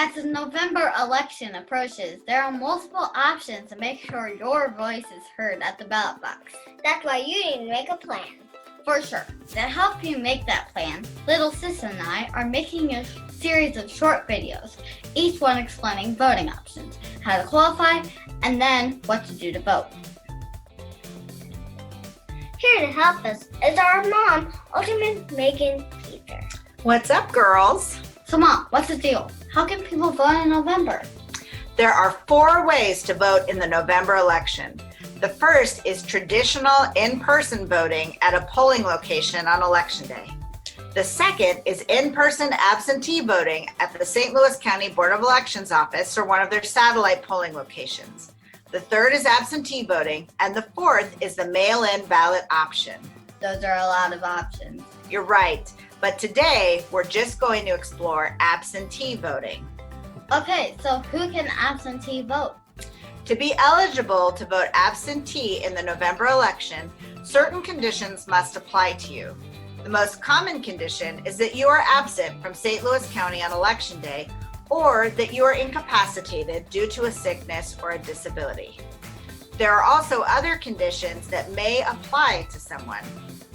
As the November election approaches, there are multiple options to make sure your voice is heard at the ballot box. That's why you need to make a plan. For sure. To help you make that plan, little sis and I are making a series of short videos, each one explaining voting options, how to qualify, and then what to do to vote. Here to help us is our mom, Alderman Megan Huether. What's up, girls? So Mom, what's the deal? How can people vote in November? There are 4 ways to vote in the November election. The first is traditional in-person voting at a polling location on Election Day. The second is in-person absentee voting at the St. Louis County Board of Elections office or one of their satellite polling locations. The third is absentee voting, and the fourth is the mail-in ballot option. Those are a lot of options. You're right, but today we're just going to explore absentee voting. Okay, so who can absentee vote? To be eligible to vote absentee in the November election, certain conditions must apply to you. The most common condition is that you are absent from St. Louis County on Election Day, or that you are incapacitated due to a sickness or a disability. There are also other conditions that may apply to someone.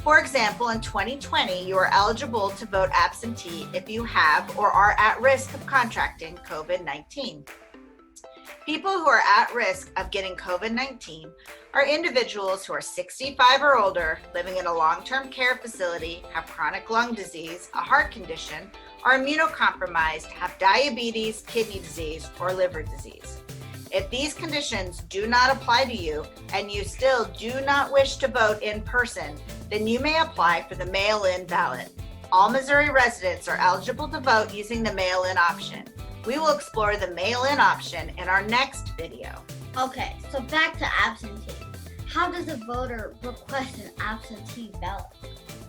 For example, in 2020, you are eligible to vote absentee if you have or are at risk of contracting COVID-19. People who are at risk of getting COVID-19 are individuals who are 65 or older, living in a long-term care facility, have chronic lung disease, a heart condition, are immunocompromised, have diabetes, kidney disease, or liver disease. If these conditions do not apply to you and you still do not wish to vote in person, then you may apply for the mail-in ballot. All Missouri residents are eligible to vote using the mail-in option. We will explore the mail-in option in our next video. Okay, so back to absentee. How does a voter request an absentee ballot?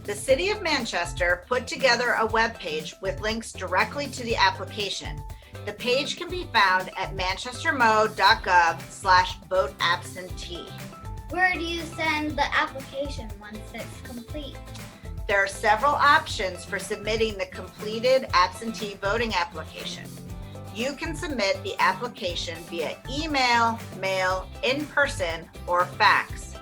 The City of Manchester put together a webpage with links directly to the application. The page can be found at manchestermo.gov/voteabsentee. Where do you send the application once it's complete? There are several options for submitting the completed absentee voting application. You can submit the application via email, mail, in person, or fax.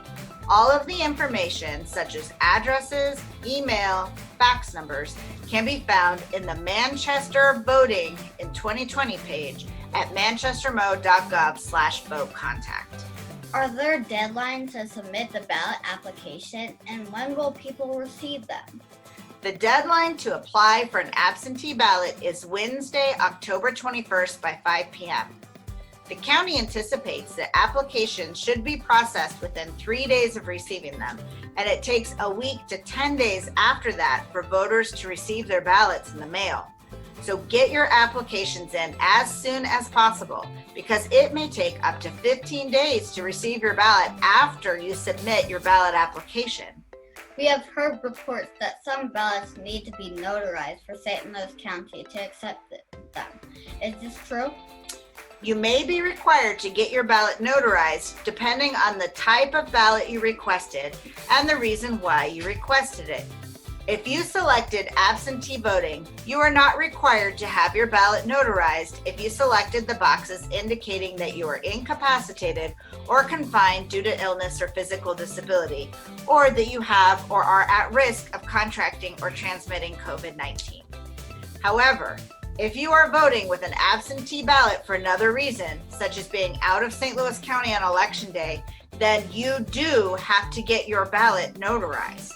All of the information, such as addresses, email, fax numbers, can be found in the Manchester Voting in 2020 page at manchestermo.gov/votecontact. Are there deadlines to submit the ballot application, and when will people receive them? The deadline to apply for an absentee ballot is Wednesday, October 21st by 5 p.m. The county anticipates that applications should be processed within 3 days of receiving them, and it takes a week to 10 days after that for voters to receive their ballots in the mail. So get your applications in as soon as possible, because it may take up to 15 days to receive your ballot after you submit your ballot application. We have heard reports that some ballots need to be notarized for St. Louis County to accept them. Is this true? You may be required to get your ballot notarized depending on the type of ballot you requested and the reason why you requested it. If you selected absentee voting, you are not required to have your ballot notarized if you selected the boxes indicating that you are incapacitated or confined due to illness or physical disability, or that you have or are at risk of contracting or transmitting COVID-19. However, if you are voting with an absentee ballot for another reason, such as being out of St. Louis County on Election Day, then you do have to get your ballot notarized.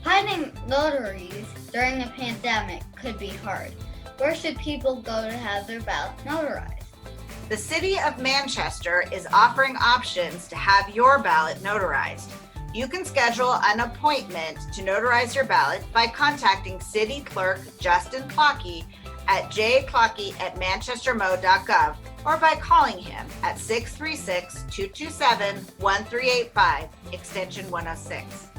Finding notaries during a pandemic could be hard. Where should people go to have their ballot notarized? The City of Manchester is offering options to have your ballot notarized. You can schedule an appointment to notarize your ballot by contacting City Clerk Justin Clockey at jclockey@manchestermo.gov or by calling him at 636-227-1385, extension 106.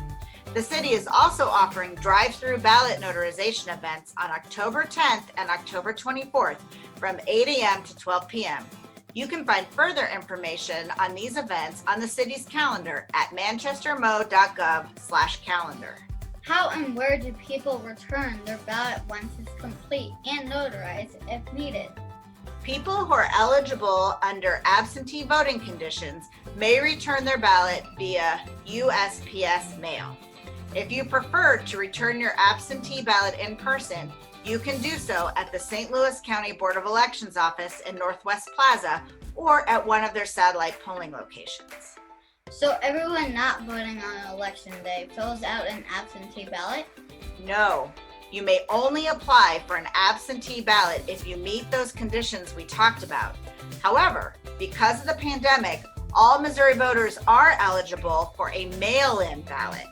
The city is also offering drive-through ballot notarization events on October 10th and October 24th from 8 a.m. to 12 p.m. You can find further information on these events on the city's calendar at manchestermo.gov/calendar. How and where do people return their ballot once it's complete and notarized if needed? People who are eligible under absentee voting conditions may return their ballot via USPS mail. If you prefer to return your absentee ballot in person, you can do so at the St. Louis County Board of Elections office in Northwest Plaza or at one of their satellite polling locations. So everyone not voting on election day fills out an absentee ballot? No, you may only apply for an absentee ballot if you meet those conditions we talked about. However, because of the pandemic, all Missouri voters are eligible for a mail-in ballot.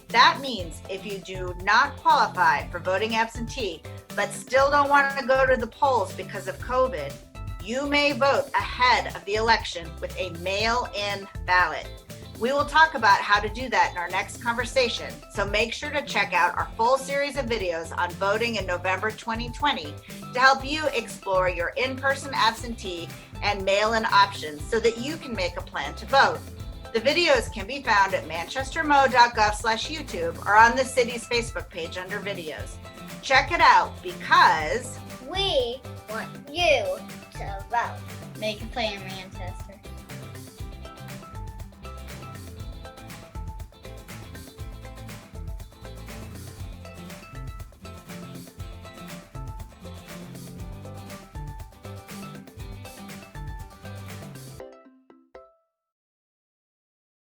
That means if you do not qualify for voting absentee, but still don't want to go to the polls because of COVID, you may vote ahead of the election with a mail-in ballot. We will talk about how to do that in our next conversation, so make sure to check out our full series of videos on voting in November 2020 to help you explore your in-person absentee and mail-in options so that you can make a plan to vote. The videos can be found at manchestermo.gov/YouTube or on the city's Facebook page under videos. Check it out because we want you to vote. Make a plan, Manchester.